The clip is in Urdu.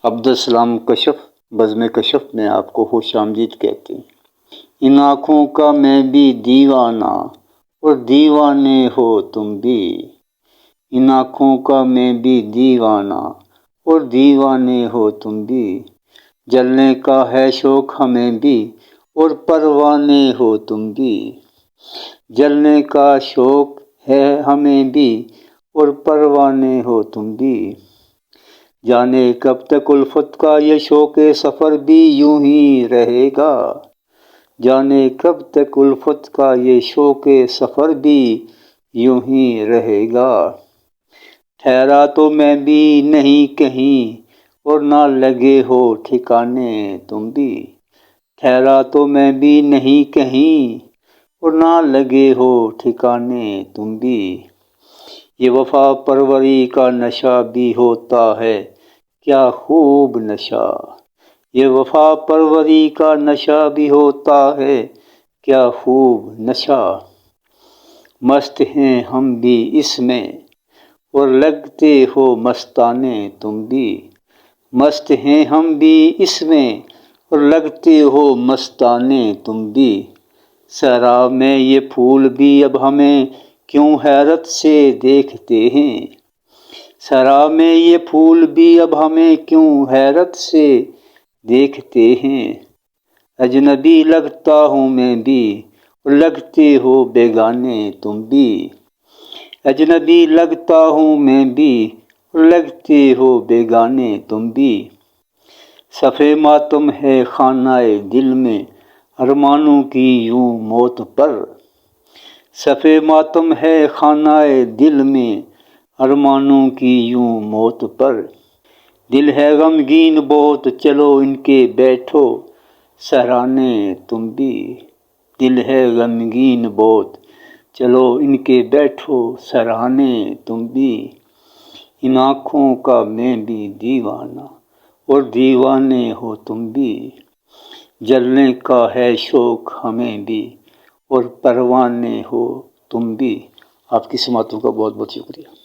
عبدالسلام کشف بزم کشف میں آپ کو خوش آمدید کہتے ہیں۔ ان آنکھوں کا میں بھی دیوانہ اور دیوانے ہو تم بھی، ان آنکھوں کا میں بھی دیوانہ اور دیوانے ہو تم بھی، جلنے کا ہے شوق ہمیں بھی اور پروانے ہو تم بھی، جلنے کا شوق ہے ہمیں بھی اور پروانے ہو تم بھی، جانے کب تک الفت کا یہ شوق سفر بھی یوں ہی رہے گا، جانے کب تک الفت کا یہ شوق سفر بھی یوں ہی رہے گا، ٹھہرا تو میں بھی نہیں کہیں اور نہ لگے ہو ٹھکانے تم بھی، ٹھہرا تو میں بھی نہیں کہیں اور نہ لگے ہو ٹھکانے تم بھی، یہ وفا پروری کا نشہ بھی ہوتا ہے کیا خوب نشہ، یہ وفا پروری کا نشہ بھی ہوتا ہے کیا خوب نشہ، مست ہیں ہم بھی اس میں اور لگتے ہو مستانے تم بھی، مست ہیں ہم بھی اس میں اور لگتے ہو مستانے تم بھی، سراب میں یہ پھول بھی اب ہمیں کیوں حیرت سے دیکھتے ہیں، سراب میں یہ پھول بھی اب ہمیں کیوں حیرت سے دیکھتے ہیں، اجنبی لگتا ہوں میں بھی اور لگتے ہو بیگانے تم بھی، اجنبی لگتا ہوں میں بھی اور لگتے ہو بیگانے تم بھی، صف ماتم ہے خانہ دل میں ارمانوں کی یوں موت پر، صف ماتم ہے خانہ دل میں ارمانوں کی یوں موت پر، دل ہے غمگین بہت چلو ان کے بیٹھو سہرانے تم بھی، دل ہے غمگین بہت چلو ان کے بیٹھو سہرانے تم بھی، ان آنکھوں کا میں بھی دیوانہ اور دیوانے ہو تم بھی، جلنے کا ہے شوق ہمیں بھی اور پروانے ہو تم بھی۔ آپ کی سماعتوں کا بہت بہت شکریہ۔